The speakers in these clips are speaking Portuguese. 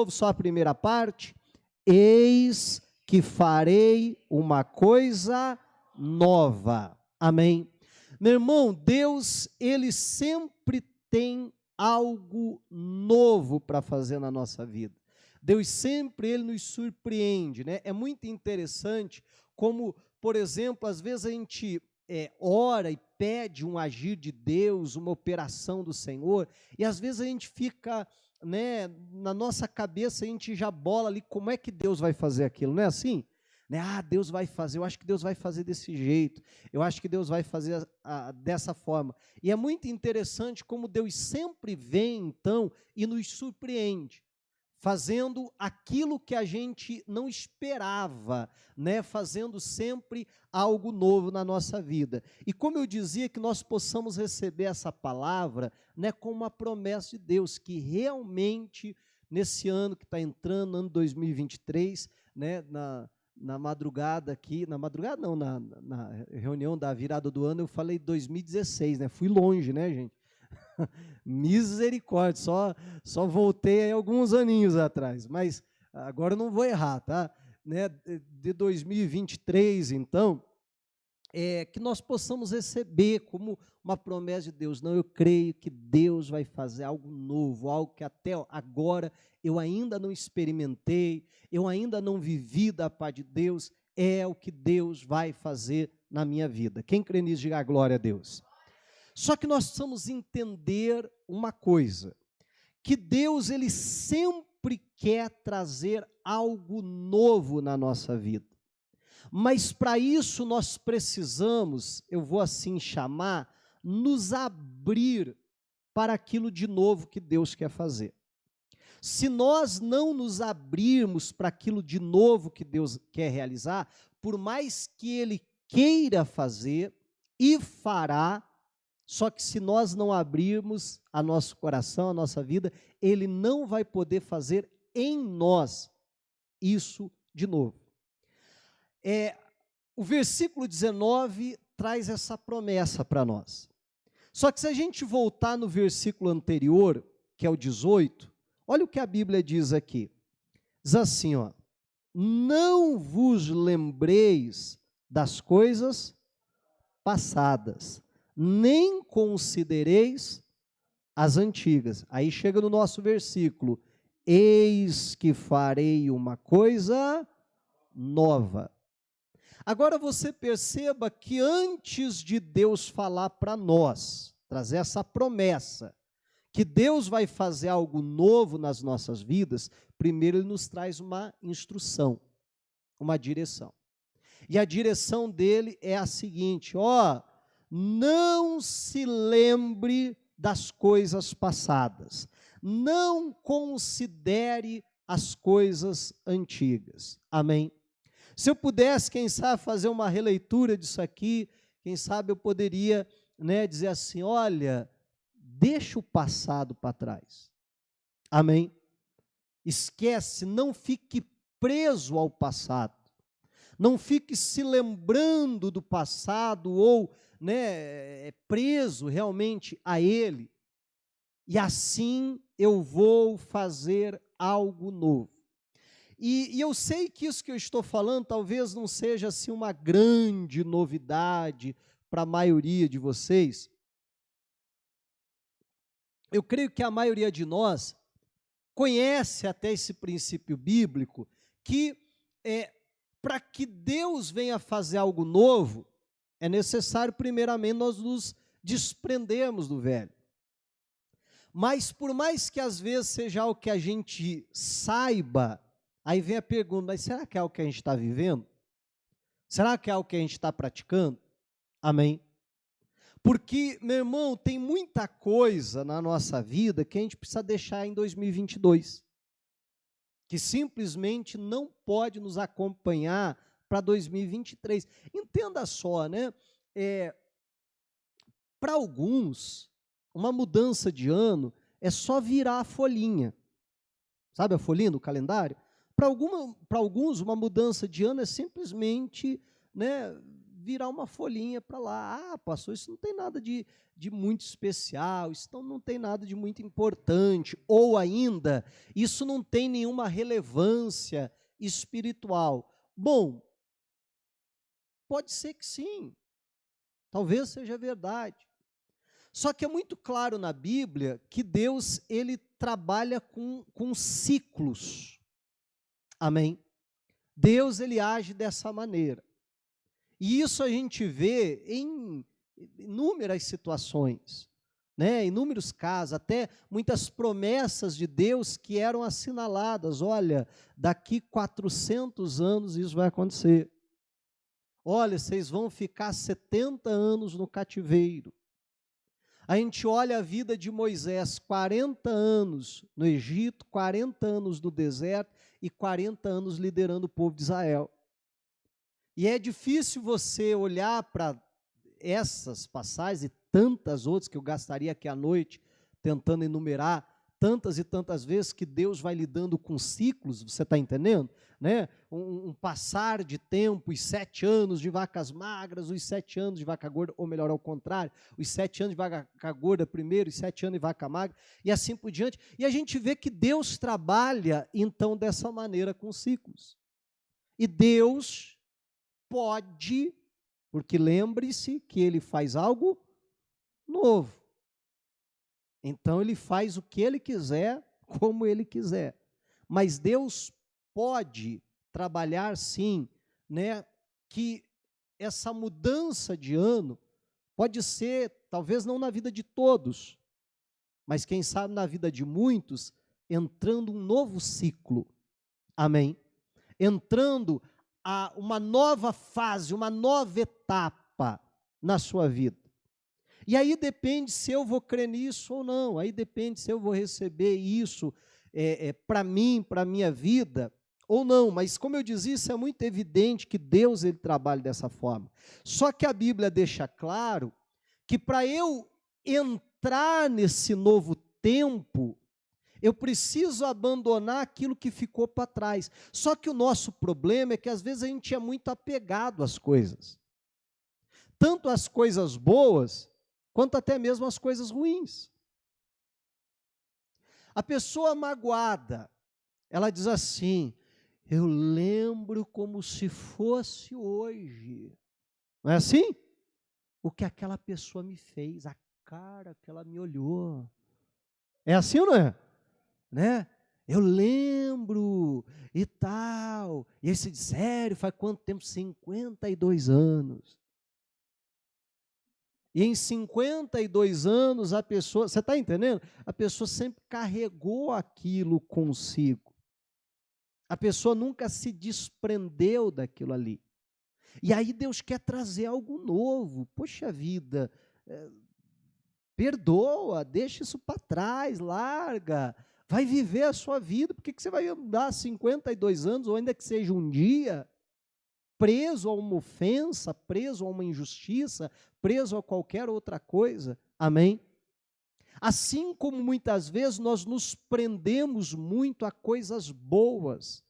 Só a primeira parte. Eis que farei uma coisa nova. Amém. Meu irmão, Deus, Ele sempre tem algo novo para fazer na nossa vida. Deus sempre, Ele nos surpreende, né? É muito interessante como, por exemplo, às vezes a gente ora e pede um agir de Deus, uma operação do Senhor, e às vezes a gente fica, né, na nossa cabeça a gente já bola ali como é que Deus vai fazer aquilo, não é assim? Né? Ah, Deus vai fazer, eu acho que Deus vai fazer desse jeito, eu acho que Deus vai fazer dessa forma. E é muito interessante como Deus sempre vem, então, e nos surpreende, fazendo aquilo que a gente não esperava, né? Fazendo sempre algo novo na nossa vida. E como eu dizia, que nós possamos receber essa palavra, né, como uma promessa de Deus, que realmente, nesse ano que está entrando, ano 2023, né, na madrugada aqui, na madrugada não, na reunião da virada do ano, eu falei 2016, né? Fui longe, né, gente? Misericórdia, só voltei aí alguns aninhos atrás, mas agora eu não vou errar, tá? Né? De 2023, então, que nós possamos receber como uma promessa de Deus. Não, eu creio que Deus vai fazer algo novo, algo que até agora eu ainda não experimentei, eu ainda não vivi da parte de Deus, é o que Deus vai fazer na minha vida. Quem crê nisso, diga glória a Deus. Só que nós precisamos entender uma coisa, que Deus, Ele sempre quer trazer algo novo na nossa vida. Mas para isso nós precisamos, eu vou assim chamar, nos abrir para aquilo de novo que Deus quer fazer. Se nós não nos abrirmos para aquilo de novo que Deus quer realizar, por mais que Ele queira fazer e fará, só que se nós não abrirmos a nosso coração, a nossa vida, Ele não vai poder fazer em nós isso de novo. O versículo 19 traz essa promessa para nós. Só que se a gente voltar no versículo anterior, que é o 18, olha o que a Bíblia diz aqui. Diz assim, ó: não vos lembreis das coisas passadas, nem considereis as antigas. Aí chega no nosso versículo: eis que farei uma coisa nova. Agora você perceba que antes de Deus falar para nós, trazer essa promessa, que Deus vai fazer algo novo nas nossas vidas, primeiro Ele nos traz uma instrução, uma direção. E a direção dele é a seguinte: ó, não se lembre das coisas passadas, não considere as coisas antigas. Amém? Se eu pudesse, quem sabe, fazer uma releitura disso aqui, quem sabe eu poderia, né, dizer assim: olha, deixa o passado para trás. Amém? Esquece, não fique preso ao passado. Não fique se lembrando do passado ou, né, preso realmente a ele. E assim eu vou fazer algo novo. E eu sei que isso que eu estou falando talvez não seja assim uma grande novidade para a maioria de vocês. Eu creio que a maioria de nós conhece até esse princípio bíblico, que para que Deus venha fazer algo novo, é necessário primeiramente nós nos desprendermos do velho. Mas por mais que às vezes seja algo que a gente saiba, aí vem a pergunta: mas será que é algo que a gente está vivendo? Será que é algo que a gente está praticando? Amém? Porque, meu irmão, tem muita coisa na nossa vida que a gente precisa deixar em 2022. Que simplesmente não pode nos acompanhar para 2023. Entenda só, né? Para alguns, uma mudança de ano é só virar a folhinha. Sabe a folhinha do calendário? Para alguns, uma mudança de ano é simplesmente, né, virar uma folhinha para lá. Ah, pastor, isso não tem nada de muito especial, isso não tem nada de muito importante, ou ainda, isso não tem nenhuma relevância espiritual. Bom, pode ser que sim, talvez seja verdade. Só que é muito claro na Bíblia que Deus, ele trabalha com ciclos. Amém? Deus, ele age dessa maneira. E isso a gente vê em inúmeras situações, né? Inúmeros casos, até muitas promessas de Deus que eram assinaladas. Olha, daqui 400 anos isso vai acontecer. Olha, vocês vão ficar 70 anos no cativeiro. A gente olha a vida de Moisés, 40 anos no Egito, 40 anos no deserto e 40 anos liderando o povo de Israel. E é difícil você olhar para essas passagens e tantas outras que eu gastaria aqui à noite tentando enumerar, tantas e tantas vezes que Deus vai lidando com ciclos, você está entendendo? Né? Um passar de tempo, os 7 anos de vacas magras, os 7 anos de vaca gorda, ou melhor, ao contrário, os 7 anos de vaca gorda primeiro, os 7 anos de vaca magra, e assim por diante. E a gente vê que Deus trabalha, então, dessa maneira com ciclos. E Deus pode, porque lembre-se que Ele faz algo novo. Então, Ele faz o que Ele quiser, como Ele quiser. Mas Deus pode trabalhar, sim, né, que essa mudança de ano pode ser, talvez não na vida de todos, mas quem sabe na vida de muitos, entrando um novo ciclo. Amém? Entrando a uma nova fase, uma nova etapa na sua vida. E aí depende se eu vou crer nisso ou não, aí depende se eu vou receber isso para mim, para a minha vida, ou não. Mas como eu dizia, isso é muito evidente que Deus, ele trabalha dessa forma. Só que a Bíblia deixa claro que para eu entrar nesse novo tempo, eu preciso abandonar aquilo que ficou para trás. Só que o nosso problema é que às vezes a gente é muito apegado às coisas. Tanto às coisas boas, quanto até mesmo às coisas ruins. A pessoa magoada, ela diz assim: eu lembro como se fosse hoje. Não é assim? O que aquela pessoa me fez, a cara que ela me olhou. É assim ou não é? Né? Eu lembro e tal. E aí você diz, sério, faz quanto tempo? 52 anos. E em 52 anos a pessoa, você está entendendo? A pessoa sempre carregou aquilo consigo. A pessoa nunca se desprendeu daquilo ali. E aí Deus quer trazer algo novo. Poxa vida, perdoa, deixa isso para trás, larga. Vai viver a sua vida. Por que você vai andar 52 anos, ou ainda que seja um dia, preso a uma ofensa, preso a uma injustiça, preso a qualquer outra coisa? Amém? Assim como muitas vezes nós nos prendemos muito a coisas boas,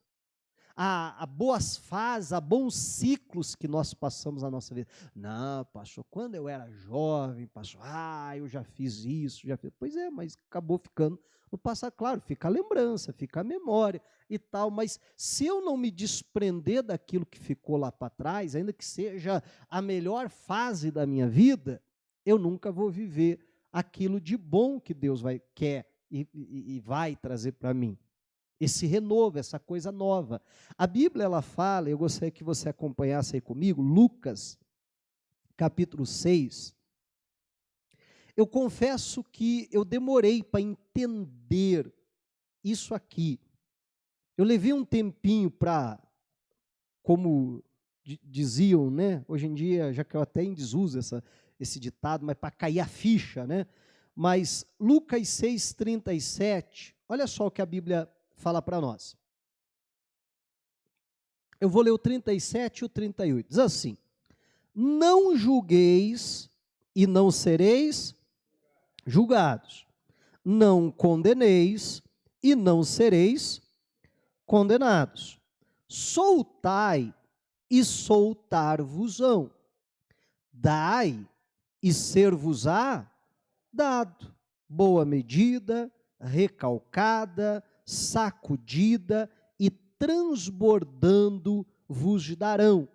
a boas fases, a bons ciclos que nós passamos na nossa vida. Não, pastor, quando eu era jovem, pastor, eu já fiz isso, já fiz. Pois é, mas acabou ficando no passado. Claro, fica a lembrança, fica a memória e tal, mas se eu não me desprender daquilo que ficou lá para trás, ainda que seja a melhor fase da minha vida, eu nunca vou viver aquilo de bom que Deus quer e vai trazer para mim. Esse renovo, essa coisa nova. A Bíblia, ela fala, eu gostaria que você acompanhasse aí comigo, Lucas, capítulo 6. Eu confesso que eu demorei para entender isso aqui. Eu levei um tempinho para, como diziam, né? Hoje em dia, já que eu até em desuso esse ditado, mas para cair a ficha, né? Mas Lucas 6,37, olha só o que a Bíblia fala para nós. Eu vou ler o 37 e o 38. Diz assim: não julgueis e não sereis julgados. Não condeneis e não sereis condenados. Soltai e soltar-vos-ão. dai e ser-vos-á dado. Boa medida, recalcada, sacudida e transbordando vos darão.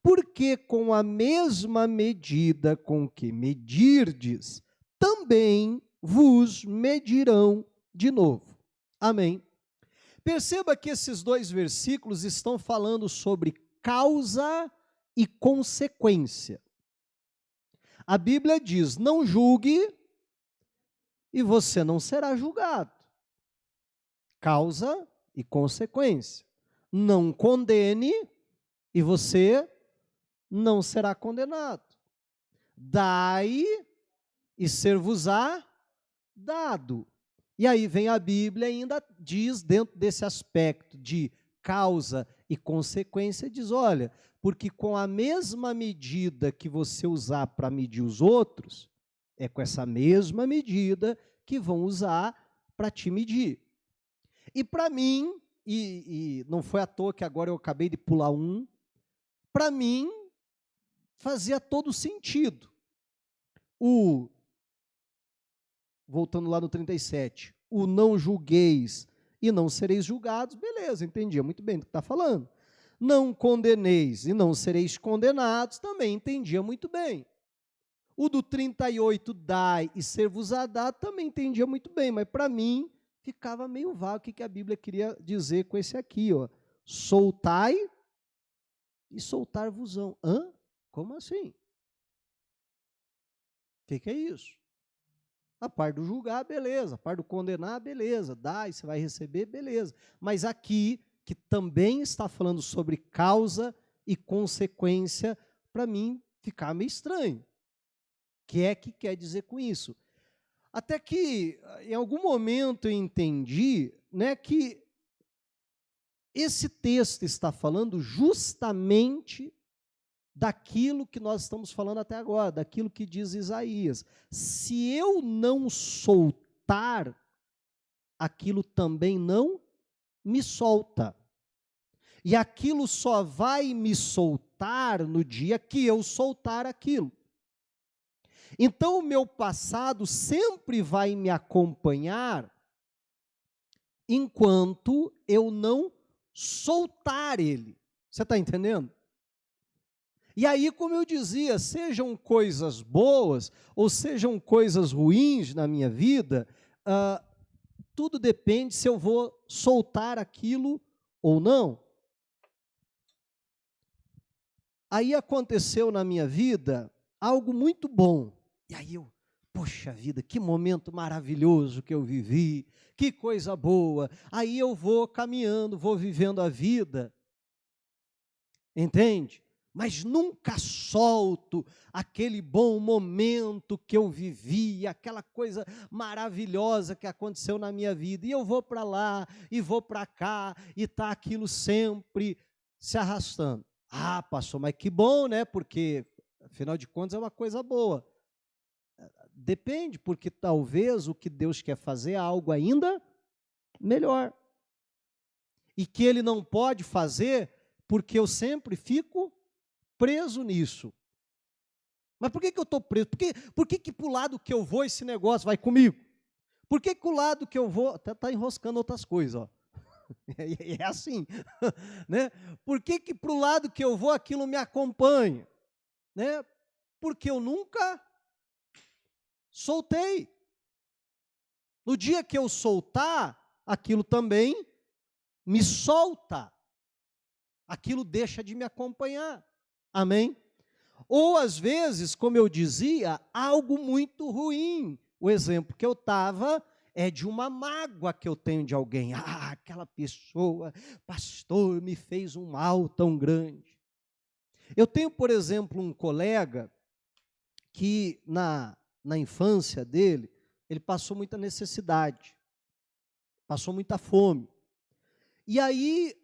Porque com a mesma medida com que medirdes, também vos medirão de novo. Amém. Perceba que esses dois versículos estão falando sobre causa e consequência. A Bíblia diz: não julgue e você não será julgado. Causa e consequência. Não condene e você não será condenado. Dai e ser-vos-á dado. E aí vem a Bíblia e ainda diz, dentro desse aspecto de causa e consequência, diz, olha, porque com a mesma medida que você usar para medir os outros, é com essa mesma medida que vão usar para te medir. E para mim, e não foi à toa que agora eu acabei de pular um, para mim fazia todo sentido. Voltando lá no 37, o não julgueis e não sereis julgados, beleza, entendia muito bem do que está falando. Não condeneis e não sereis condenados, também entendia muito bem. O do 38, dai e ser-vos-á dado, também entendia muito bem, mas para mim ficava meio vago o que a Bíblia queria dizer com esse aqui, ó. Soltai e soltar-vos-ão. Hã? Como assim? O que é isso? A parte do julgar, beleza. A parte do condenar, beleza. Dá e você vai receber, beleza. Mas aqui, que também está falando sobre causa e consequência, para mim ficar meio estranho. O que quer dizer com isso? Até que, em algum momento, eu entendi, né, que esse texto está falando justamente daquilo que nós estamos falando até agora, daquilo que diz Isaías. Se eu não soltar, aquilo também não me solta. E aquilo só vai me soltar no dia que eu soltar aquilo. Então, o meu passado sempre vai me acompanhar enquanto eu não soltar ele. Você está entendendo? E aí, como eu dizia, sejam coisas boas ou sejam coisas ruins na minha vida, tudo depende se eu vou soltar aquilo ou não. Aí aconteceu na minha vida algo muito bom. E aí poxa vida, que momento maravilhoso que eu vivi, que coisa boa. Aí eu vou caminhando, vou vivendo a vida, entende? Mas nunca solto aquele bom momento que eu vivi, aquela coisa maravilhosa que aconteceu na minha vida. E eu vou para lá, e vou para cá, e está aquilo sempre se arrastando. Ah, pastor, mas que bom, né? Porque, afinal de contas, é uma coisa boa. Depende, porque talvez o que Deus quer fazer é algo ainda melhor. E que Ele não pode fazer porque eu sempre fico preso nisso. Mas por que eu estou preso? Por que para o lado que eu vou esse negócio vai comigo? Por que o lado que eu vou... Até está enroscando outras coisas, ó. É assim, né? Por que para o lado que eu vou aquilo me acompanha? Né? Porque eu nunca soltei. No dia que eu soltar, aquilo também me solta. Aquilo deixa de me acompanhar. Amém? Ou, às vezes, como eu dizia, algo muito ruim. O exemplo que eu estava é de uma mágoa que eu tenho de alguém. Ah, aquela pessoa, pastor, me fez um mal tão grande. Eu tenho, por exemplo, um colega que, na infância dele, ele passou muita necessidade, passou muita fome. E aí,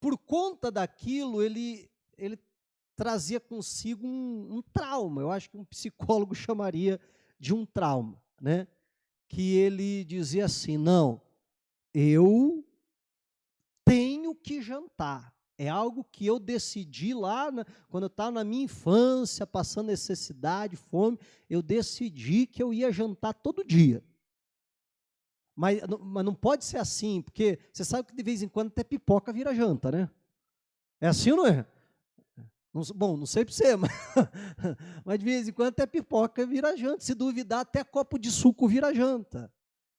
por conta daquilo, ele trazia consigo um trauma. Eu acho que um psicólogo chamaria de um trauma, né? Que ele dizia assim, não, eu tenho que jantar. É algo que eu decidi lá, quando eu estava na minha infância, passando necessidade, fome, eu decidi que eu ia jantar todo dia. Mas não pode ser assim, porque você sabe que de vez em quando até pipoca vira janta, né? É assim ou não é? Bom, não sei para você, mas de vez em quando até pipoca vira janta. Se duvidar, até copo de suco vira janta.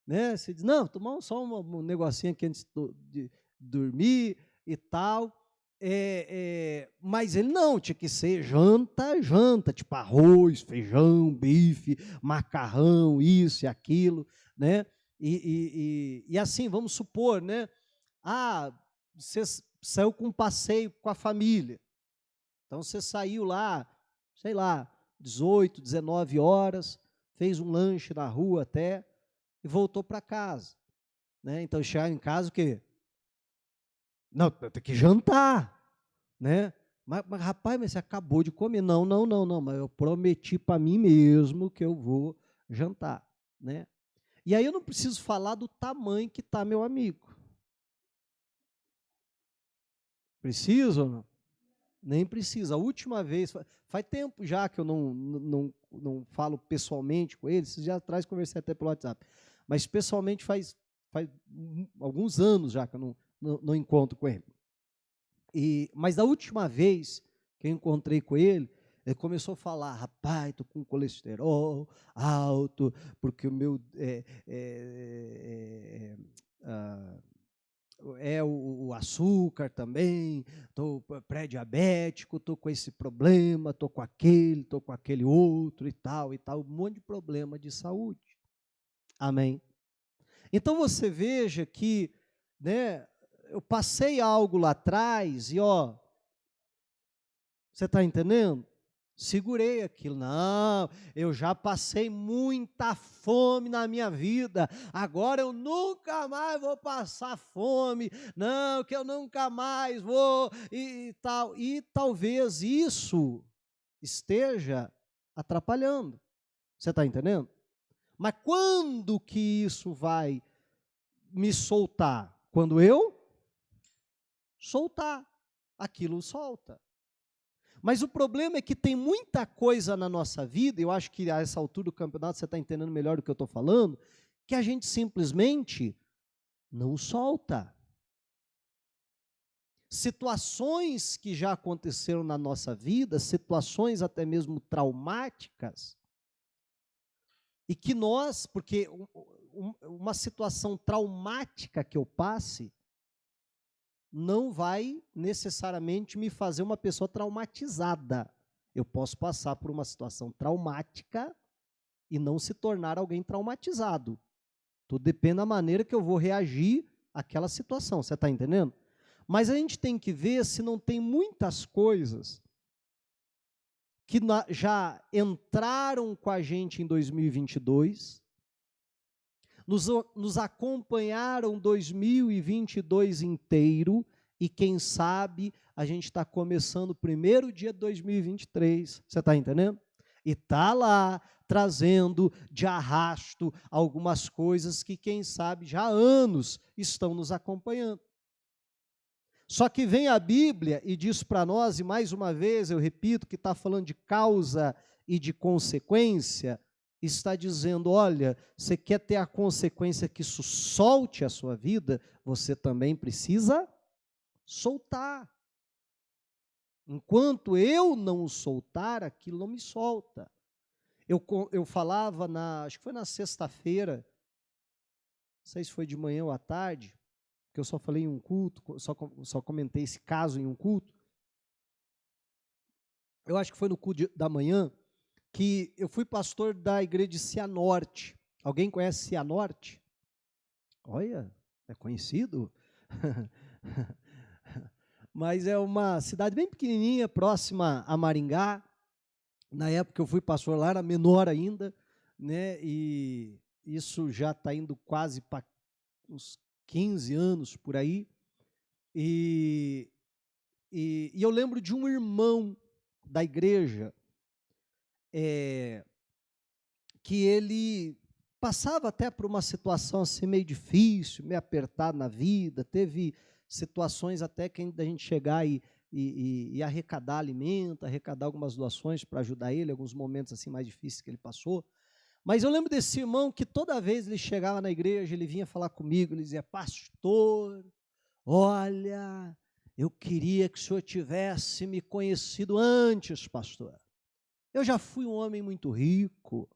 Né? Você diz, não, tomar só um negocinho aqui antes de dormir e tal. Mas ele não, tinha que ser janta, tipo arroz, feijão, bife, macarrão, isso e aquilo, né? E assim, vamos supor, né? Você saiu com um passeio com a família. Então você saiu lá, sei lá, 18, 19 horas, fez um lanche na rua até e voltou para casa. Né? Então chegar em casa o quê? Não, tem que jantar, né? Mas rapaz, mas você acabou de comer. Não, mas eu prometi para mim mesmo que eu vou jantar, né? E aí eu não preciso falar do tamanho que está meu amigo. Precisa ou não? Nem precisa. A última vez, faz tempo já que eu não falo pessoalmente com ele, esses dias atrás conversei até pelo WhatsApp, mas pessoalmente faz alguns anos já que eu não encontro com ele. Mas da última vez que eu encontrei com ele começou a falar, rapaz, estou com colesterol alto, porque o meu o açúcar também, estou pré-diabético, estou com esse problema, estou com aquele outro e tal, um monte de problema de saúde. Amém? Então você veja que, né, eu passei algo lá atrás e, você está entendendo? Segurei aquilo. Não, eu já passei muita fome na minha vida, agora eu nunca mais vou passar fome, não, que eu nunca mais vou, e tal. E talvez isso esteja atrapalhando. Você está entendendo? Mas quando que isso vai me soltar? Quando eu soltar, aquilo solta. Mas o problema é que tem muita coisa na nossa vida, eu acho que a essa altura do campeonato você está entendendo melhor do que eu estou falando, que a gente simplesmente não solta. Situações que já aconteceram na nossa vida, situações até mesmo traumáticas, e que nós, porque uma situação traumática que eu passe, não vai necessariamente me fazer uma pessoa traumatizada. Eu posso passar por uma situação traumática e não se tornar alguém traumatizado. Tudo depende da maneira que eu vou reagir àquela situação, você está entendendo? Mas a gente tem que ver se não tem muitas coisas que já entraram com a gente em 2022, nos acompanharam 2022 inteiro, e quem sabe a gente está começando o primeiro dia de 2023, você está entendendo? E está lá trazendo de arrasto algumas coisas que quem sabe já há anos estão nos acompanhando. Só que vem a Bíblia e diz para nós, e mais uma vez eu repito, que está falando de causa e de consequência, está dizendo, olha, você quer ter a consequência que isso solte a sua vida, você também precisa soltar. Enquanto eu não soltar, aquilo não me solta. Eu falava, acho que foi na sexta-feira, não sei se foi de manhã ou à tarde, que eu só falei em um culto, só comentei esse caso em um culto. Eu acho que foi no culto da manhã, que eu fui pastor da igreja de Cianorte. Alguém conhece Cianorte? Olha, é conhecido? Mas é uma cidade bem pequenininha, próxima a Maringá. Na época que eu fui pastor lá, era menor ainda, né? E isso já está indo quase para uns 15 anos por aí. E eu lembro de um irmão da igreja, que ele passava até por uma situação assim meio difícil, meio apertada na vida, teve situações até que a gente chegar e arrecadar alimento, arrecadar algumas doações para ajudar ele, alguns momentos assim mais difíceis que ele passou. Mas eu lembro desse irmão que toda vez ele chegava na igreja, ele vinha falar comigo, ele dizia: pastor, olha, eu queria que o senhor tivesse me conhecido antes, pastor. Eu já fui um homem muito rico,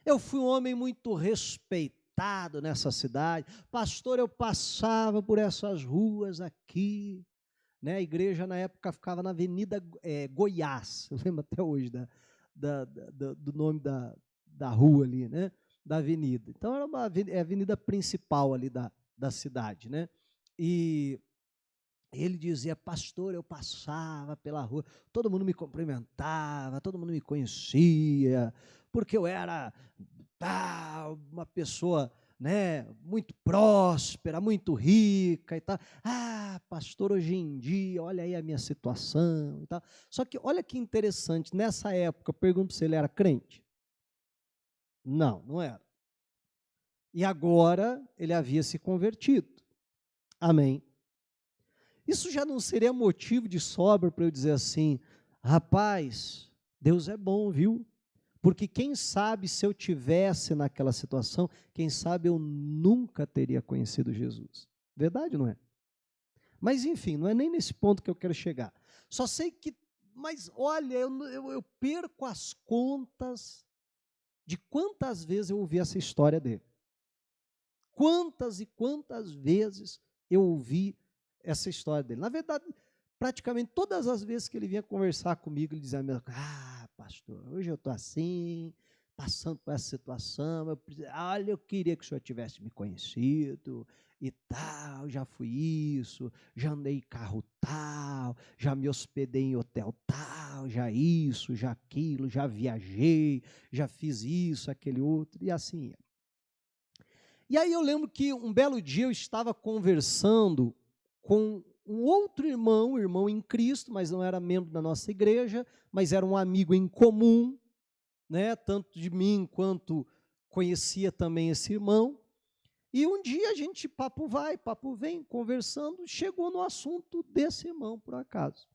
eu fui um homem muito respeitado nessa cidade. Pastor, eu passava por essas ruas aqui, né? A igreja na época ficava na Avenida Goiás, eu lembro até hoje do nome da rua ali, né? Da avenida. Então era uma avenida principal ali da cidade, né? E ele dizia: pastor, eu passava pela rua, todo mundo me cumprimentava, todo mundo me conhecia, porque eu era uma pessoa, né, muito próspera, muito rica e tal. Ah, pastor, hoje em dia, olha aí a minha situação e tal. Só que olha que interessante, nessa época, eu pergunto se ele era crente. Não, não era. E agora ele havia se convertido. Amém. Isso já não seria motivo de sobra para eu dizer assim: rapaz, Deus é bom, viu? Porque quem sabe se eu tivesse naquela situação, quem sabe eu nunca teria conhecido Jesus. Verdade, não é? Mas enfim, não é nem nesse ponto que eu quero chegar. Só sei que, mas olha, eu perco as contas de quantas vezes eu ouvi essa história dele. Quantas e quantas vezes eu ouvi essa história dele. Na verdade, praticamente todas as vezes que ele vinha conversar comigo, ele dizia: ah, pastor, hoje eu estou assim, passando por essa situação, olha, eu queria que o senhor tivesse me conhecido e tal, já fui isso, já andei em carro tal, já me hospedei em hotel tal, já isso, já aquilo, já viajei, já fiz isso, aquele outro, e assim ia. E aí eu lembro que um belo dia eu estava conversando com um outro irmão em Cristo, mas não era membro da nossa igreja, mas era um amigo em comum, né, tanto de mim quanto conhecia também esse irmão. E um dia a gente, papo vai, papo vem, conversando, chegou no assunto desse irmão, por acaso.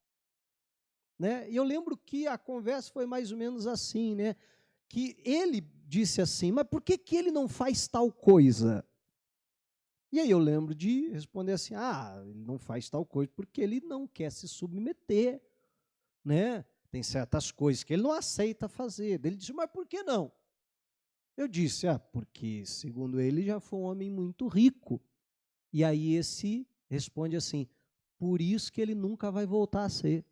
Né? E eu lembro que a conversa foi mais ou menos assim, né? Que ele disse assim: mas por que ele não faz tal coisa? E aí eu lembro de responder assim: ah, ele não faz tal coisa porque ele não quer se submeter, né? Tem certas coisas que ele não aceita fazer. Ele disse: mas por que não? Eu disse: ah, porque segundo ele já foi um homem muito rico. E aí esse responde assim: por isso que ele nunca vai voltar a ser.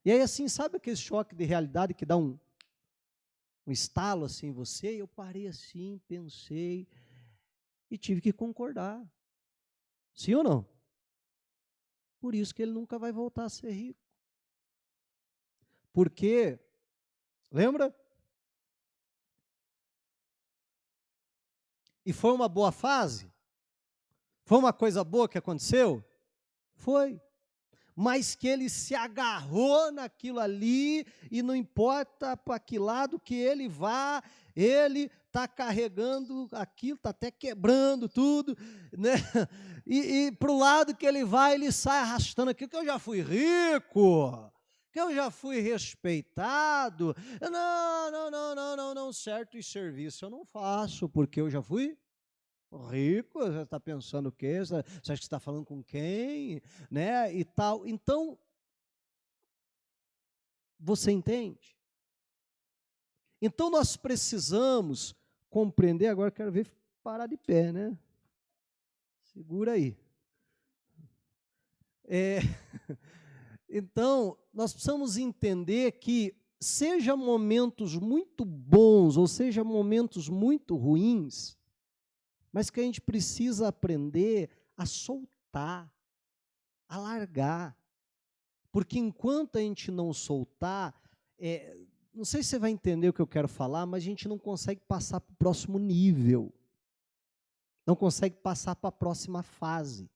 E aí assim, sabe aquele choque de realidade que dá um estalo assim em você? Eu parei assim, pensei e tive que concordar. Sim ou não? Por isso que ele nunca vai voltar a ser rico. Porque, lembra? E foi uma boa fase? Foi uma coisa boa que aconteceu? Foi. Mas que ele se agarrou naquilo ali, e não importa para que lado que ele vá, ele está carregando aquilo, está até quebrando tudo, né? E para o lado que ele vai, ele sai arrastando aquilo, que eu já fui rico, que eu já fui respeitado. Não, certo e serviço eu não faço, porque eu já fui rico. Você está pensando o quê? Você acha que está falando com quem? Né? E tal. Então, você entende? Então, nós precisamos compreender. Agora, quero ver parar de pé, né? Segura aí. Então, nós precisamos entender que, seja momentos muito bons, ou seja momentos muito ruins, mas que a gente precisa aprender a soltar, a largar. Porque enquanto a gente não soltar, não sei se você vai entender o que eu quero falar, mas a gente não consegue passar para o próximo nível. Não consegue passar para a próxima fase.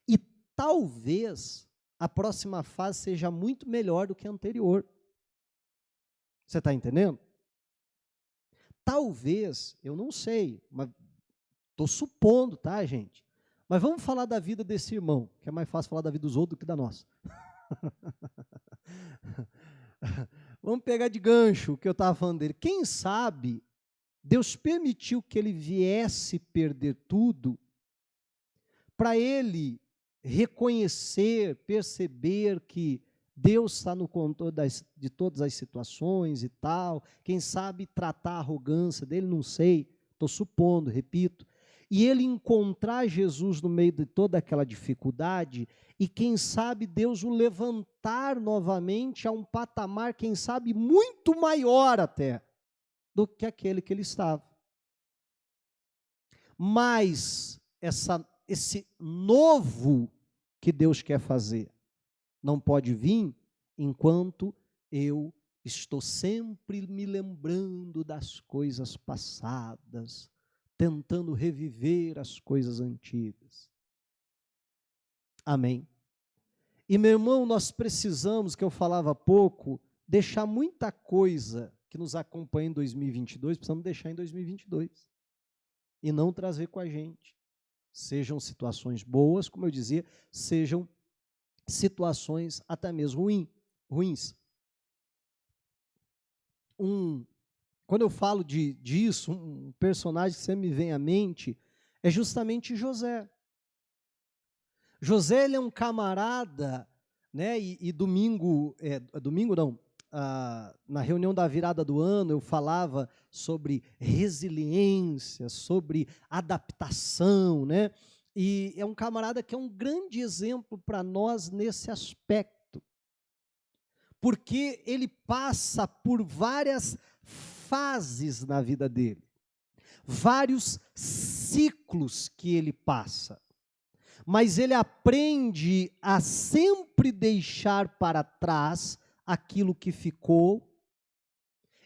E talvez a próxima fase seja muito melhor do que a anterior. Você está entendendo? Talvez, eu não sei, mas Estou supondo, tá, gente? Mas vamos falar da vida desse irmão, que é mais fácil falar da vida dos outros do que da nossa. Vamos pegar de gancho o que eu estava falando dele. Quem sabe Deus permitiu que ele viesse perder tudo para ele reconhecer, perceber que Deus está no controle de todas as situações e tal. Quem sabe tratar a arrogância dele, não sei, estou supondo, repito. E ele encontrar Jesus no meio de toda aquela dificuldade e quem sabe Deus o levantar novamente a um patamar, quem sabe, muito maior até do que aquele que ele estava. Mas esse novo que Deus quer fazer não pode vir enquanto eu estou sempre me lembrando das coisas passadas, tentando reviver as coisas antigas. Amém. E, meu irmão, nós precisamos, que eu falava há pouco, deixar muita coisa que nos acompanha em 2022, precisamos deixar em 2022. E não trazer com a gente. Sejam situações boas, como eu dizia, sejam situações até mesmo ruins. Quando eu falo disso, um personagem que sempre me vem à mente é justamente José. José, ele é um camarada, né? E domingo não, na reunião da virada do ano, eu falava sobre resiliência, sobre adaptação, né? E é um camarada que é um grande exemplo para nós nesse aspecto, porque ele passa por várias fases na vida dele, vários ciclos que ele passa, mas ele aprende a sempre deixar para trás aquilo que ficou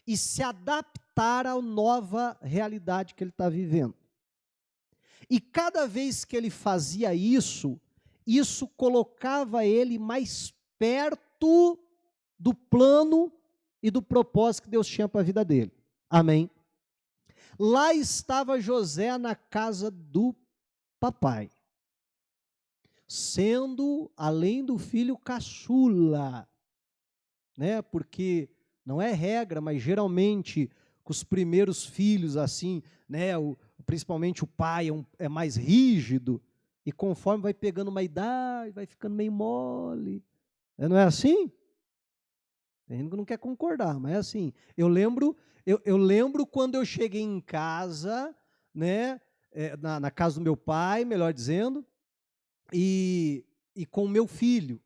e se adaptar à nova realidade que ele está vivendo. E cada vez que ele fazia isso, isso colocava ele mais perto do plano e do propósito que Deus tinha para a vida dele. Amém? Lá estava José na casa do papai, sendo, além do filho, caçula, né? Porque não é regra, mas geralmente com os primeiros filhos assim, né? Principalmente o pai é mais rígido e conforme vai pegando uma idade, vai ficando meio mole. Não é assim? Tem gente que não quer concordar, mas é assim. Eu lembro quando eu cheguei em casa, né? Na casa do meu pai, melhor dizendo, e com o meu filho.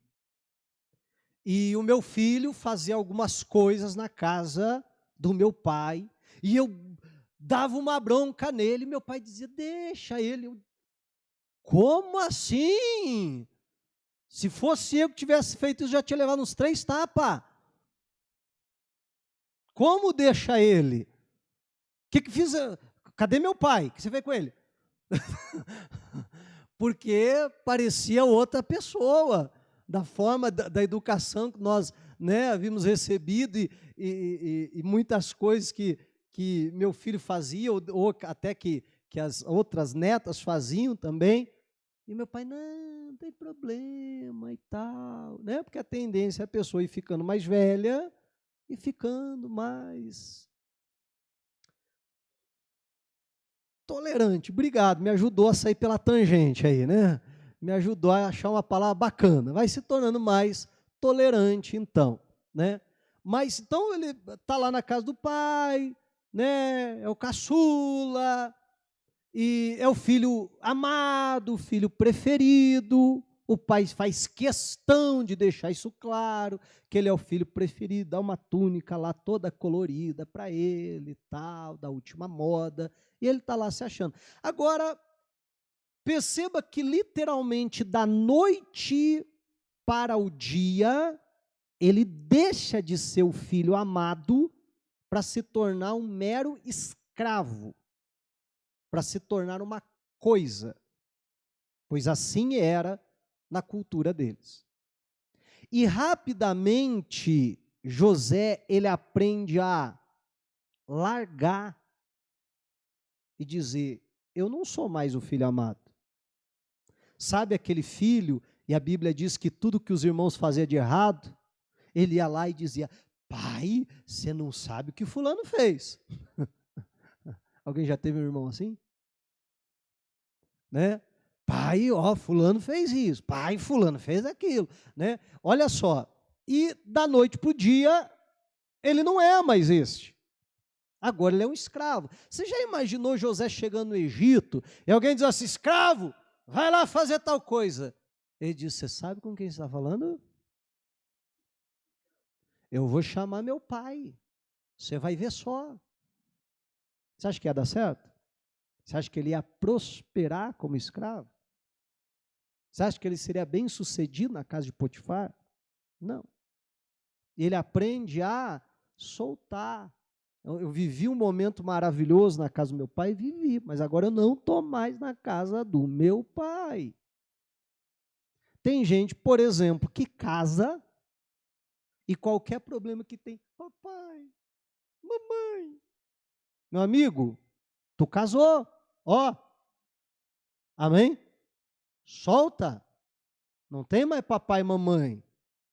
E o meu filho fazia algumas coisas na casa do meu pai, e eu dava uma bronca nele, e meu pai dizia, deixa ele. Como assim? Se fosse eu que tivesse feito isso, já tinha levado uns 3 tapas. Como deixa ele? O que fiz? Cadê meu pai? O que você fez com ele? Porque parecia outra pessoa, da forma da educação que nós, né, havíamos recebido e muitas coisas que meu filho fazia, ou até que as outras netas faziam também. E meu pai, não tem problema e tal, né? Porque a tendência é a pessoa ir ficando mais velha e ficando mais tolerante. Obrigado, me ajudou a sair pela tangente aí, né? Me ajudou a achar uma palavra bacana. Vai se tornando mais tolerante, então, né? Mas, então, ele está lá na casa do pai, né? É o caçula, e é o filho amado, o filho preferido. O pai faz questão de deixar isso claro, que ele é o filho preferido, dá uma túnica lá toda colorida para ele, tal, da última moda, e ele está lá se achando. Agora, perceba que literalmente da noite para o dia, ele deixa de ser o filho amado para se tornar um mero escravo, para se tornar uma coisa, pois assim era na cultura deles. E rapidamente José, ele aprende a largar e dizer, eu não sou mais o filho amado. Sabe aquele filho, e a Bíblia diz que tudo que os irmãos faziam de errado, ele ia lá e dizia, pai, você não sabe o que fulano fez. Alguém já teve um irmão assim? Né? Pai, ó, fulano fez isso. Pai, fulano fez aquilo. Né? Olha só, e da noite para o dia, ele não é mais este. Agora ele é um escravo. Você já imaginou José chegando no Egito, e alguém diz assim, escravo, vai lá fazer tal coisa. Ele diz, você sabe com quem você está falando? Eu vou chamar meu pai. Você vai ver só. Você acha que ia dar certo? Você acha que ele ia prosperar como escravo? Você acha que ele seria bem sucedido na casa de Potifar? Não. Ele aprende a soltar. Eu vivi um momento maravilhoso na casa do meu pai, vivi, mas agora eu não estou mais na casa do meu pai. Tem gente, por exemplo, que casa e qualquer problema que tem, papai, mamãe, meu amigo, tu casou, ó, amém? Solta, não tem mais papai e mamãe,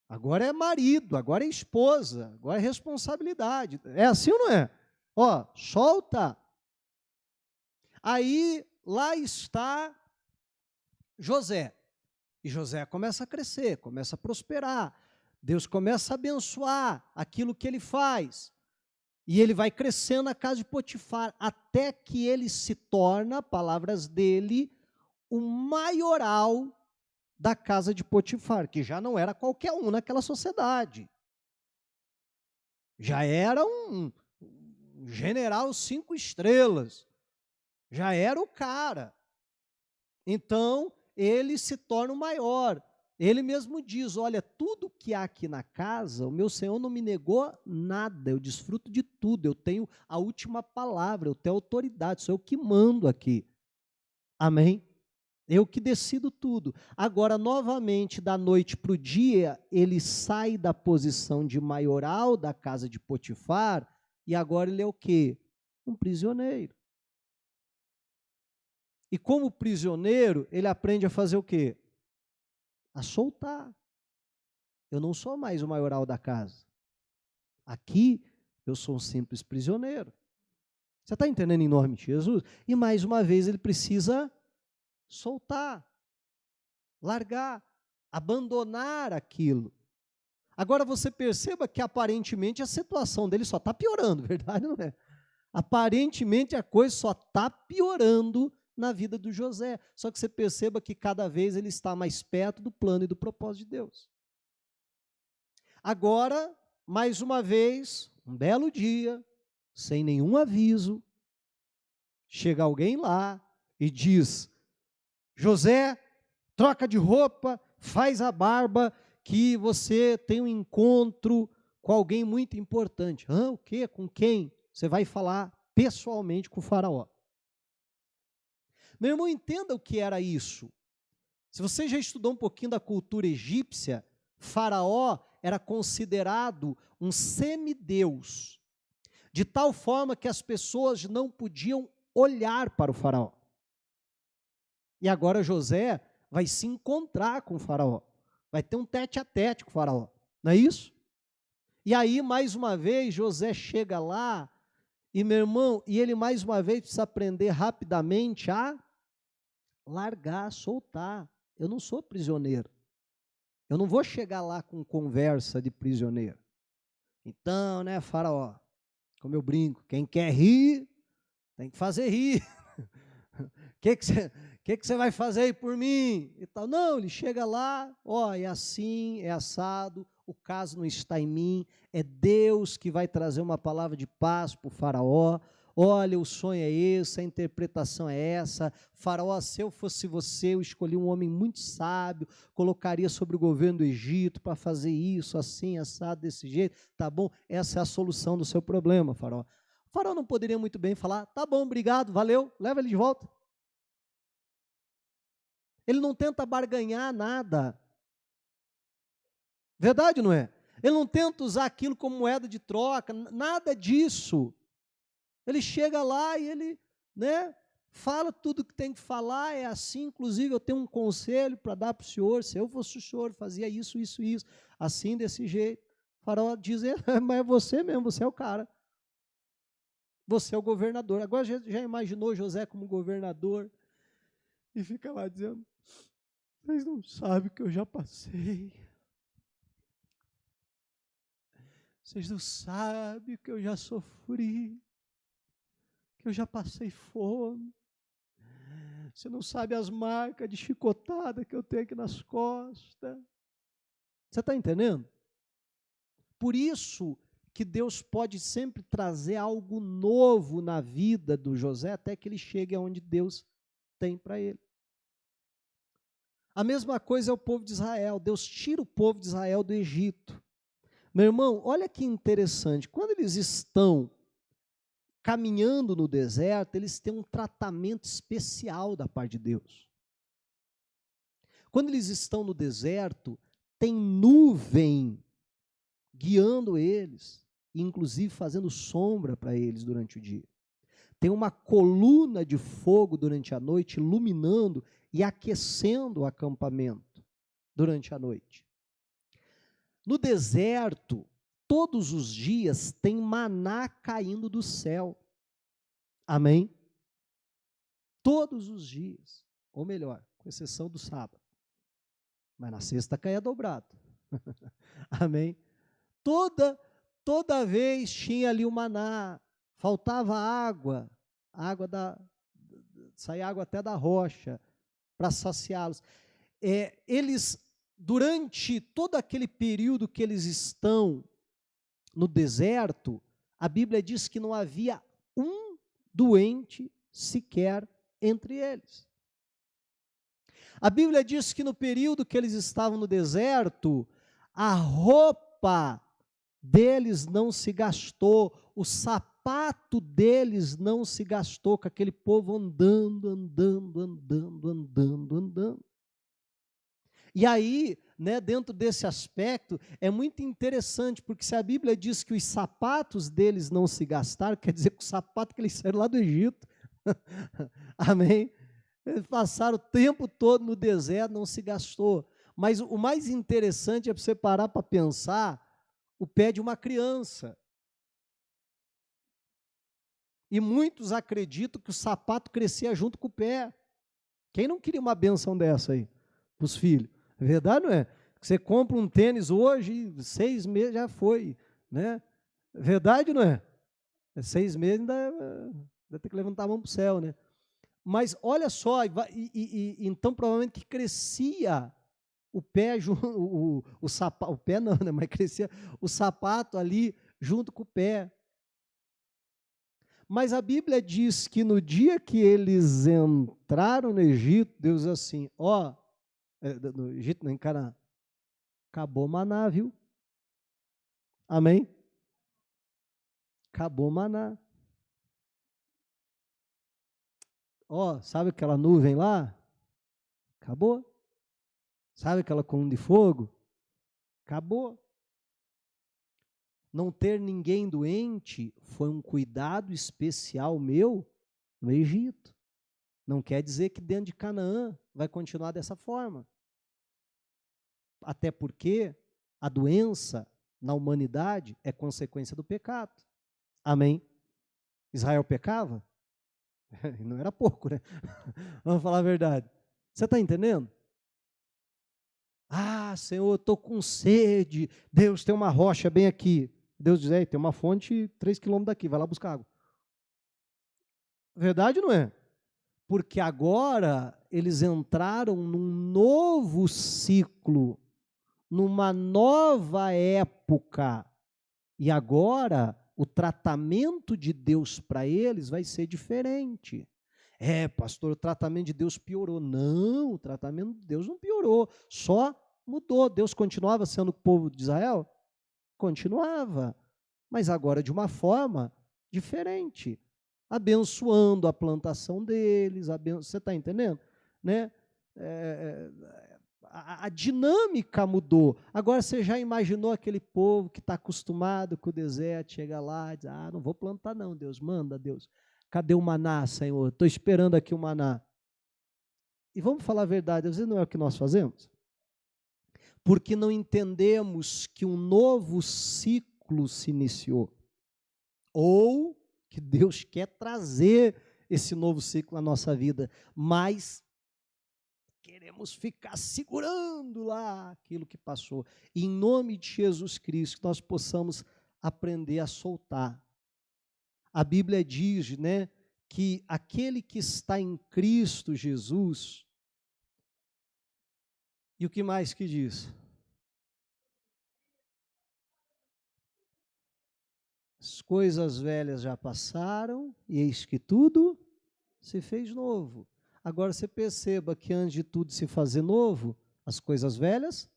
agora é marido, agora é esposa, agora é responsabilidade, é assim ou não é? Ó, solta. Aí, lá está José, e José começa a crescer, começa a prosperar, Deus começa a abençoar aquilo que ele faz, e ele vai crescendo na casa de Potifar, até que ele se torna, palavras dele, o maioral da casa de Potifar, que já não era qualquer um naquela sociedade. Já era um general 5 estrelas, já era o cara. Então, ele se torna o maior. Ele mesmo diz, olha, tudo que há aqui na casa, o meu Senhor não me negou nada, eu desfruto de tudo, eu tenho a última palavra, eu tenho autoridade, sou eu que mando aqui. Amém? Eu que decido tudo. Agora, novamente, da noite para o dia, ele sai da posição de maioral da casa de Potifar, e agora ele é o quê? Um prisioneiro. E como prisioneiro, ele aprende a fazer o quê? A soltar. Eu não sou mais o maioral da casa. Aqui, eu sou um simples prisioneiro. Você está entendendo em nome de Jesus? E mais uma vez, ele precisa soltar, largar, abandonar aquilo. Agora você perceba que aparentemente a situação dele só está piorando, verdade ou não é? Aparentemente a coisa só está piorando na vida do José. Só que você perceba que cada vez ele está mais perto do plano e do propósito de Deus. Agora, mais uma vez, um belo dia, sem nenhum aviso, chega alguém lá e diz, José, troca de roupa, faz a barba, que você tem um encontro com alguém muito importante. O quê? Com quem? Você vai falar pessoalmente com o faraó. Meu irmão, entenda o que era isso. Se você já estudou um pouquinho da cultura egípcia, faraó era considerado um semideus, de tal forma que as pessoas não podiam olhar para o faraó. E agora José vai se encontrar com o faraó, vai ter um tete-a-tete com o faraó, não é isso? E aí, mais uma vez, José chega lá, e meu irmão, e ele mais uma vez precisa aprender rapidamente a largar, soltar. Eu não sou prisioneiro. Eu não vou chegar lá com conversa de prisioneiro. Então, né, faraó, como eu brinco, quem quer rir, tem que fazer rir. O que você vai fazer aí por mim? E tal. Não, ele chega lá, ó, é assim, é assado, o caso não está em mim, é Deus que vai trazer uma palavra de paz para o faraó. Olha, o sonho é esse, a interpretação é essa. Faraó, se eu fosse você, eu escolhi um homem muito sábio, colocaria sobre o governo do Egito para fazer isso, assim, assado, desse jeito. Tá bom? Essa é a solução do seu problema, faraó. O faraó não poderia muito bem falar, tá bom, obrigado, valeu, leva ele de volta. Ele não tenta barganhar nada. Verdade, não é? Ele não tenta usar aquilo como moeda de troca, nada disso. Ele chega lá e ele, né, fala tudo que tem que falar, é assim, inclusive eu tenho um conselho para dar para o senhor, se eu fosse o senhor, fazia isso, isso, isso, assim, desse jeito. O faraó diz, mas é você mesmo, você é o cara. Você é o governador. Agora já imaginou José como governador? E fica lá dizendo, vocês não sabem o que eu já passei. Vocês não sabem o que eu já sofri. Que eu já passei fome. Você não sabe as marcas de chicotada que eu tenho aqui nas costas. Você está entendendo? Por isso que Deus pode sempre trazer algo novo na vida do José, até que ele chegue aonde Deus tem para ele. A mesma coisa é o povo de Israel. Deus tira o povo de Israel do Egito. Meu irmão, olha que interessante. Quando eles estão caminhando no deserto, eles têm um tratamento especial da parte de Deus. Quando eles estão no deserto, tem nuvem guiando eles, inclusive fazendo sombra para eles durante o dia. Tem uma coluna de fogo durante a noite, iluminando e aquecendo o acampamento durante a noite. No deserto, todos os dias tem maná caindo do céu. Amém? Todos os dias, ou melhor, com exceção do sábado. Mas na sexta caía dobrado. Amém? Toda vez tinha ali o maná, faltava água saía água até da rocha, para saciá-los. Eles, durante todo aquele período que eles estão no deserto, a Bíblia diz que não havia um doente sequer entre eles. A Bíblia diz que no período que eles estavam no deserto, a roupa deles não se gastou, o sapato deles não se gastou, com aquele povo andando. E aí, dentro desse aspecto, é muito interessante, porque se a Bíblia diz que os sapatos deles não se gastaram, quer dizer que o sapato que eles saíram lá do Egito, amém? Eles passaram o tempo todo no deserto, não se gastou. Mas o mais interessante é você parar para pensar o pé de uma criança. E muitos acreditam que o sapato crescia junto com o pé. Quem não queria uma benção dessa aí para os filhos? É verdade, não é? Você compra um tênis hoje, 6 meses já foi, né? É verdade, não é? 6 meses ainda tem que levantar a mão para o céu, né? Mas olha só, então provavelmente que crescia o pé, o pé não, né? Mas crescia o sapato ali junto com o pé. Mas a Bíblia diz que no dia que eles entraram no Egito, Deus diz assim, no Egito, não, em Canaã, acabou o maná, viu? Amém? Acabou o maná. Sabe aquela nuvem lá? Acabou. Sabe aquela coluna de fogo? Acabou. Não ter ninguém doente foi um cuidado especial meu no Egito. Não quer dizer que dentro de Canaã vai continuar dessa forma. Até porque a doença na humanidade é consequência do pecado. Amém? Israel pecava? Não era pouco, né? Vamos falar a verdade. Você está entendendo? Senhor, eu estou com sede. Deus, tem uma rocha bem aqui. Deus diz, tem uma fonte 3 quilômetros daqui, vai lá buscar água. Verdade ou não é? Porque agora eles entraram num novo ciclo, numa nova época. E agora o tratamento de Deus para eles vai ser diferente. Pastor, o tratamento de Deus piorou. Não, o tratamento de Deus não piorou, só mudou. Deus continuava sendo o povo de Israel? Continuava, mas agora de uma forma diferente, abençoando a plantação deles, você está entendendo? Né? A dinâmica mudou. Agora você já imaginou aquele povo que está acostumado com o deserto, chega lá e diz, não vou plantar não, Deus, manda, Deus. Cadê o maná, Senhor? Estou esperando aqui o maná. E vamos falar a verdade, às vezes não é o que nós fazemos. Porque não entendemos que um novo ciclo se iniciou. Ou que Deus quer trazer esse novo ciclo na nossa vida, mas queremos ficar segurando lá aquilo que passou. E em nome de Jesus Cristo, que nós possamos aprender a soltar. A Bíblia diz, né, que aquele que está em Cristo Jesus, e o que mais que diz? As coisas velhas já passaram, e eis que tudo se fez novo. Agora você perceba que antes de tudo se fazer novo, as coisas velhas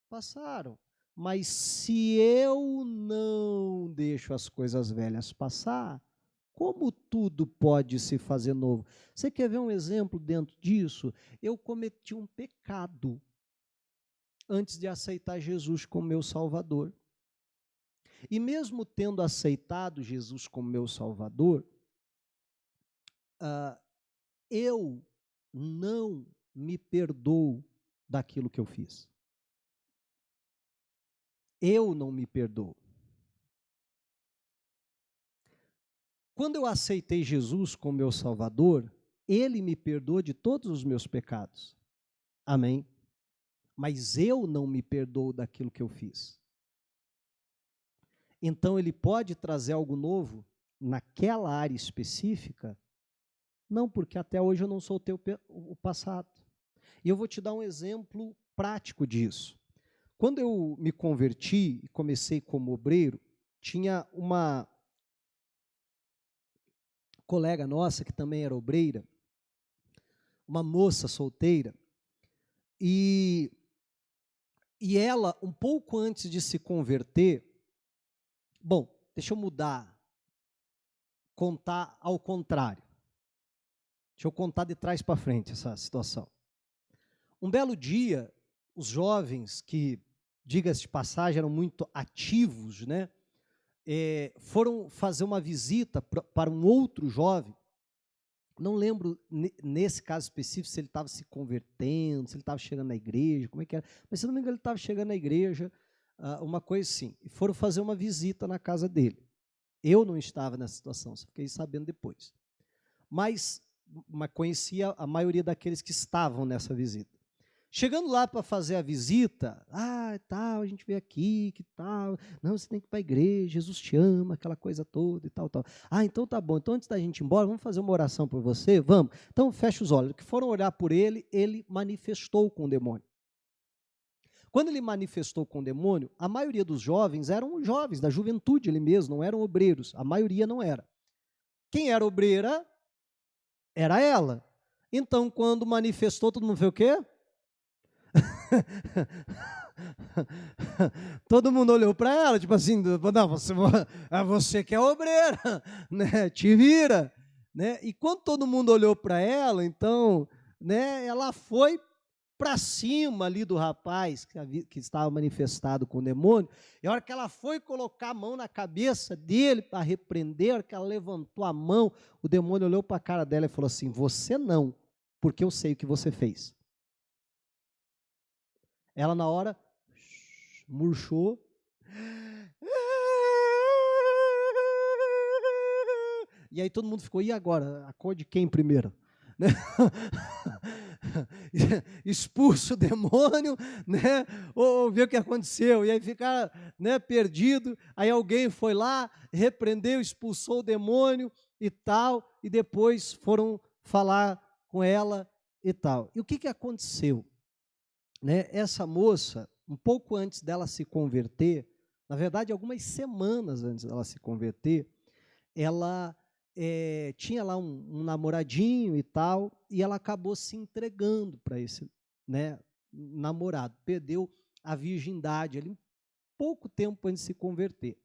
passaram. Mas se eu não deixo as coisas velhas passar, como tudo pode se fazer novo? Você quer ver um exemplo dentro disso? Eu cometi um pecado antes de aceitar Jesus como meu Salvador. E mesmo tendo aceitado Jesus como meu Salvador, eu não me perdoo daquilo que eu fiz. Eu não me perdoo. Quando eu aceitei Jesus como meu Salvador, Ele me perdoou de todos os meus pecados. Amém? Mas eu não me perdoo daquilo que eu fiz. Então, Ele pode trazer algo novo naquela área específica? Não, porque até hoje eu não soltei o passado. E eu vou te dar um exemplo prático disso. Quando eu me converti e comecei como obreiro, tinha uma colega nossa que também era obreira, uma moça solteira, e ela, um pouco antes de se converter, bom, deixa eu contar ao contrário. Deixa eu contar de trás para frente essa situação. Um belo dia, os jovens que, diga-se de passagem, eram muito ativos, né? Foram fazer uma visita para um outro jovem. Não lembro, nesse caso específico, se ele estava se convertendo, se ele estava chegando na igreja, como é que era. Mas, se não me engano, ele estava chegando na igreja, uma coisa assim. E foram fazer uma visita na casa dele. Eu não estava nessa situação, só fiquei sabendo depois. Mas conhecia a maioria daqueles que estavam nessa visita. Chegando lá para fazer a visita, tal, a gente veio aqui, que tal, não, você tem que ir para a igreja, Jesus te ama, aquela coisa toda e tal, tal. Então tá bom, então antes da gente ir embora, vamos fazer uma oração por você? Vamos. Então fecha os olhos. Que foram orar por ele, ele manifestou com o demônio. Quando ele manifestou com o demônio, a maioria dos jovens eram jovens, da juventude ele mesmo, não eram obreiros, a maioria não era. Quem era obreira era ela. Então, quando manifestou, todo mundo fez o quê? Todo mundo olhou para ela, tipo assim, não, você que é obreira, né? Te vira, né? E quando todo mundo olhou para ela, então, né? Ela foi para cima ali do rapaz que estava manifestado com o demônio. E a hora que ela foi colocar a mão na cabeça dele para repreender, que ela levantou a mão, o demônio olhou para a cara dela e falou assim: você não, porque eu sei o que você fez. Ela, na hora, murchou. E aí todo mundo ficou, e agora? A cor de quem primeiro? Né? Expulsa o demônio, né? Ou ver o que aconteceu. E aí ficar, né, perdido. Aí alguém foi lá, repreendeu, expulsou o demônio e tal. E depois foram falar com ela e tal. E o que aconteceu? Né, essa moça, um pouco antes dela se converter, na verdade, algumas semanas antes dela se converter, ela tinha lá um namoradinho e tal, e ela acabou se entregando para esse, né, namorado. Perdeu a virgindade ali, pouco tempo antes de se converter.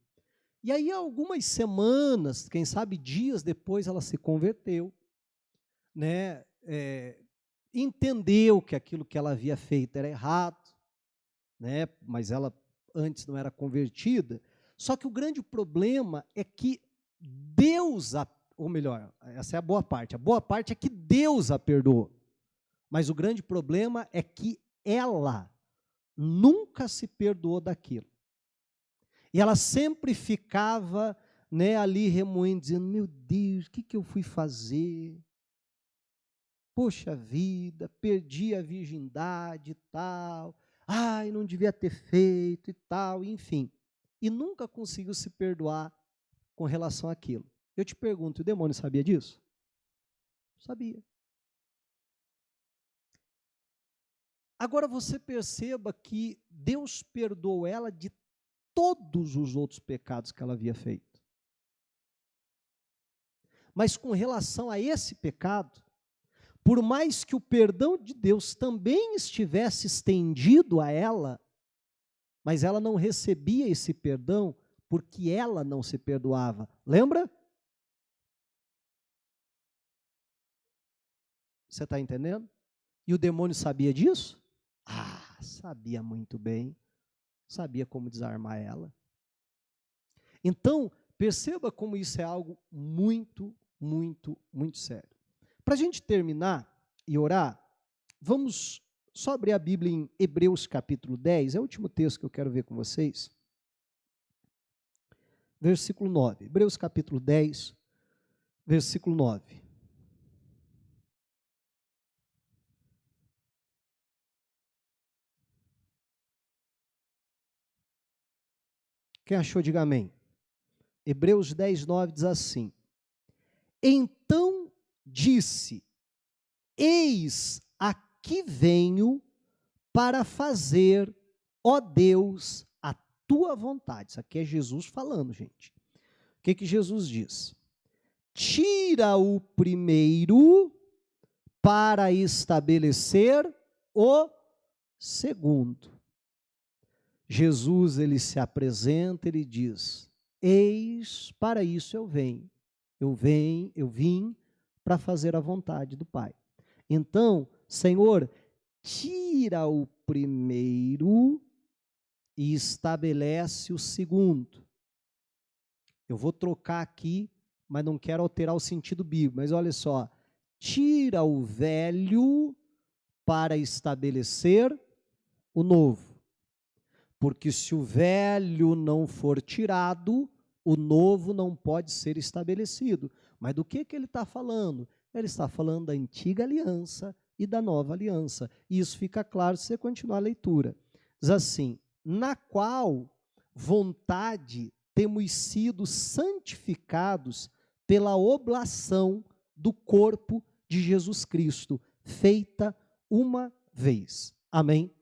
E aí, algumas semanas, quem sabe dias depois, ela se converteu, né, entendeu que aquilo que ela havia feito era errado, né? Mas ela antes não era convertida. Só que o grande problema é que Deus ou melhor, essa é a boa parte. A boa parte é que Deus a perdoou. Mas o grande problema é que ela nunca se perdoou daquilo. E ela sempre ficava, né, ali remoendo, dizendo, meu Deus, o que eu fui fazer? Poxa vida, perdi a virgindade e tal. Ai, não devia ter feito e tal, enfim. E nunca conseguiu se perdoar com relação àquilo. Eu te pergunto, o demônio sabia disso? Sabia. Agora você perceba que Deus perdoou ela de todos os outros pecados que ela havia feito. Mas com relação a esse pecado, por mais que o perdão de Deus também estivesse estendido a ela, mas ela não recebia esse perdão porque ela não se perdoava. Lembra? Você está entendendo? E o demônio sabia disso? Ah, sabia muito bem. Sabia como desarmar ela. Então, perceba como isso é algo muito, muito, muito sério. Para a gente terminar e orar, vamos só abrir a Bíblia em Hebreus capítulo 10, é o último texto que eu quero ver com vocês. Versículo 9. Hebreus capítulo 10, versículo 9. Quem achou, diga amém. Hebreus 10, 9 diz assim: Então disse, eis aqui venho para fazer, ó Deus, a tua vontade. Isso aqui é Jesus falando, gente. O que Jesus diz? Tira o primeiro para estabelecer o segundo. Jesus, ele se apresenta, ele diz, eis, para isso eu venho. Eu vim para fazer a vontade do Pai. Então, Senhor, tira o primeiro e estabelece o segundo. Eu vou trocar aqui, mas não quero alterar o sentido bíblico. Mas olha só, tira o velho para estabelecer o novo. Porque se o velho não for tirado, o novo não pode ser estabelecido. Mas do que ele está falando? Ele está falando da antiga aliança e da nova aliança. E isso fica claro se você continuar a leitura. Diz assim, na qual vontade temos sido santificados pela oblação do corpo de Jesus Cristo, feita uma vez. Amém?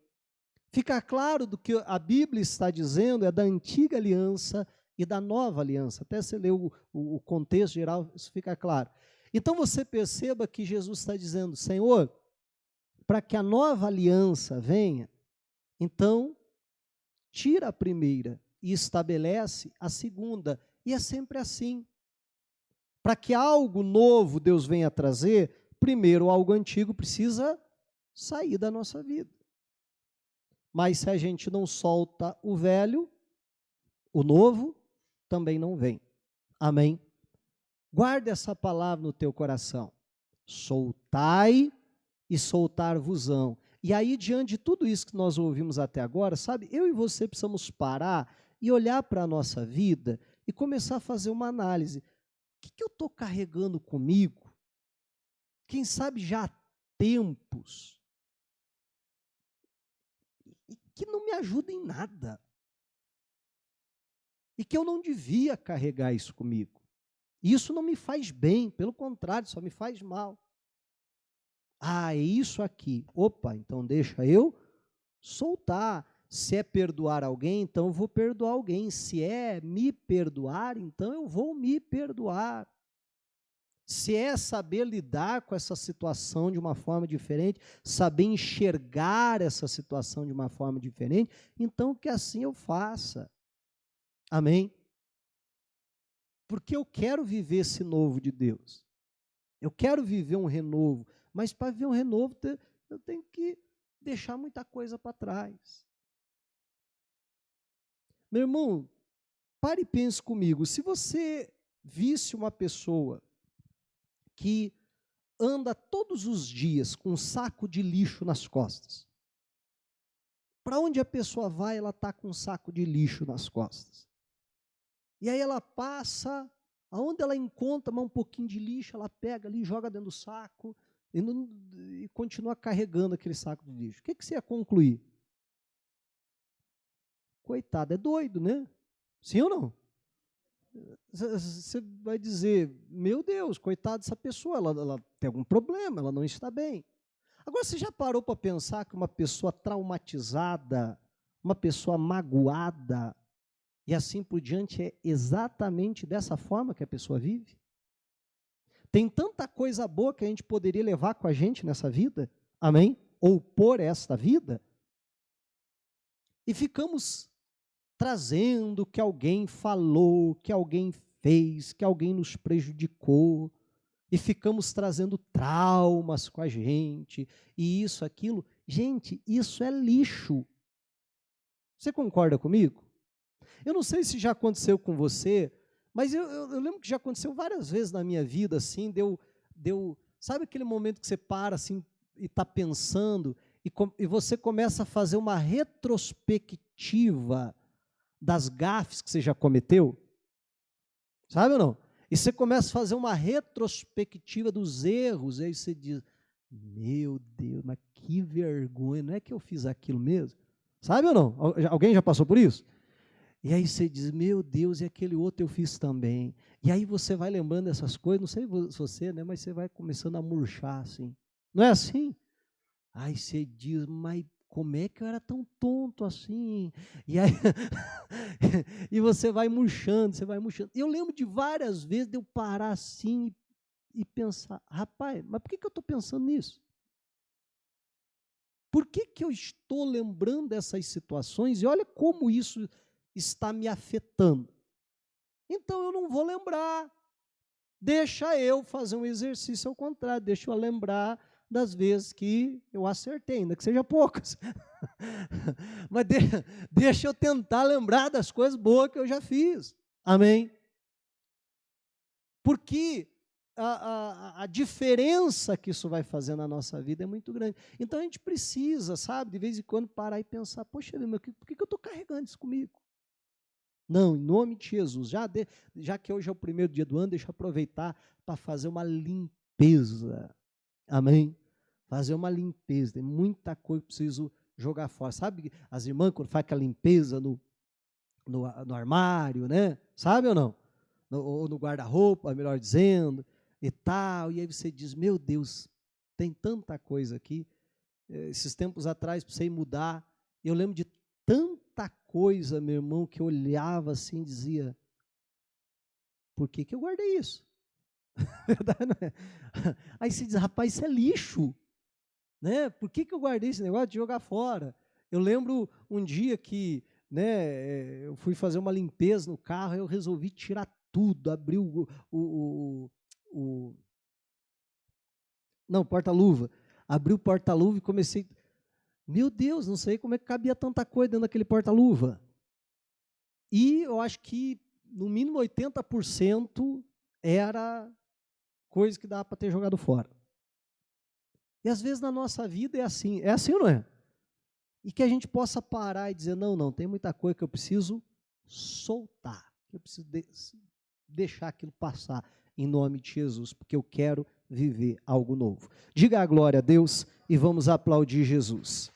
Fica claro do que a Bíblia está dizendo, é da antiga aliança e da nova aliança. Até você ler o contexto geral, isso fica claro. Então você perceba que Jesus está dizendo, Senhor, para que a nova aliança venha, então tira a primeira e estabelece a segunda. E é sempre assim. Para que algo novo Deus venha trazer, primeiro algo antigo precisa sair da nossa vida. Mas se a gente não solta o velho, o novo também não vem. Amém? Guarda essa palavra no teu coração. Soltai e soltar-vos-ão. E aí, diante de tudo isso que nós ouvimos até agora, sabe, eu e você precisamos parar e olhar para a nossa vida e começar a fazer uma análise. O que eu estou carregando comigo? Quem sabe já há tempos e que não me ajuda em nada. E que eu não devia carregar isso comigo. Isso não me faz bem, pelo contrário, só me faz mal. Ah, é isso aqui. Opa, então deixa eu soltar. Se é perdoar alguém, então eu vou perdoar alguém. Se é me perdoar, então eu vou me perdoar. Se é saber lidar com essa situação de uma forma diferente, saber enxergar essa situação de uma forma diferente, então que assim eu faça. Amém? Porque eu quero viver esse novo de Deus. Eu quero viver um renovo. Mas para viver um renovo, eu tenho que deixar muita coisa para trás. Meu irmão, pare e pense comigo. Se você visse uma pessoa que anda todos os dias com um saco de lixo nas costas. Para onde a pessoa vai, ela está com um saco de lixo nas costas. E aí ela passa, aonde ela encontra mais um pouquinho de lixo, ela pega ali, joga dentro do saco e continua carregando aquele saco de lixo. O que você ia concluir? Coitado, é doido, né? Sim ou não? Você vai dizer, meu Deus, coitado dessa pessoa, ela tem algum problema, ela não está bem. Agora, você já parou para pensar que uma pessoa traumatizada, uma pessoa magoada, e assim por diante, é exatamente dessa forma que a pessoa vive? Tem tanta coisa boa que a gente poderia levar com a gente nessa vida, amém? Ou por esta vida, e ficamos trazendo que alguém falou, que alguém fez, que alguém nos prejudicou, e ficamos trazendo traumas com a gente, e isso, aquilo. Gente, isso é lixo. Você concorda comigo? Eu não sei se já aconteceu com você, mas eu lembro que já aconteceu várias vezes na minha vida, assim, sabe aquele momento que você para, assim, e está pensando, e você começa a fazer uma retrospectiva das gafes que você já cometeu? Sabe ou não? E você começa a fazer uma retrospectiva dos erros, e aí você diz, meu Deus, mas que vergonha, não é que eu fiz aquilo mesmo? Sabe ou não? Alguém já passou por isso? E aí você diz, meu Deus, e aquele outro eu fiz também. E aí você vai lembrando dessas coisas, não sei se você, né, mas você vai começando a murchar assim. Não é assim? Aí você diz, mas como é que eu era tão tonto assim? E aí e você vai murchando, você vai murchando. Eu lembro de várias vezes de eu parar assim e pensar, rapaz, mas por que eu estou pensando nisso? Por que eu estou lembrando dessas situações? E olha como isso está me afetando. Então eu não vou lembrar. Deixa eu fazer um exercício ao contrário, deixa eu lembrar das vezes que eu acertei, ainda que seja poucas. Mas deixa eu tentar lembrar das coisas boas que eu já fiz. Amém? Porque a diferença que isso vai fazer na nossa vida é muito grande. Então a gente precisa, sabe, de vez em quando parar e pensar, poxa, por que eu estou carregando isso comigo? Não, em nome de Jesus, já que hoje é o primeiro dia do ano, deixa eu aproveitar para fazer uma limpeza. Amém? Fazer uma limpeza, tem muita coisa que eu preciso jogar fora. Sabe, as irmãs, quando faz aquela limpeza no armário, né? Sabe ou não? Ou no guarda-roupa, melhor dizendo, e tal. E aí você diz, meu Deus, tem tanta coisa aqui. Esses tempos atrás, precisei mudar. Eu lembro de tanta coisa, meu irmão, que eu olhava assim e dizia, por que eu guardei isso? Verdade, não é? Aí você diz, rapaz, isso é lixo. Né? Por que eu guardei esse negócio de jogar fora? Eu lembro um dia que, né, eu fui fazer uma limpeza no carro, eu resolvi tirar tudo, abrir não, porta-luva. Abri o porta-luva e comecei, meu Deus, não sei como é que cabia tanta coisa dentro daquele porta-luva. E eu acho que, no mínimo 80% era coisa que dava para ter jogado fora. E às vezes na nossa vida é assim ou não é? E que a gente possa parar e dizer, não, tem muita coisa que eu preciso soltar, que eu preciso deixar aquilo passar em nome de Jesus, porque eu quero viver algo novo. Diga a glória a Deus e vamos aplaudir Jesus.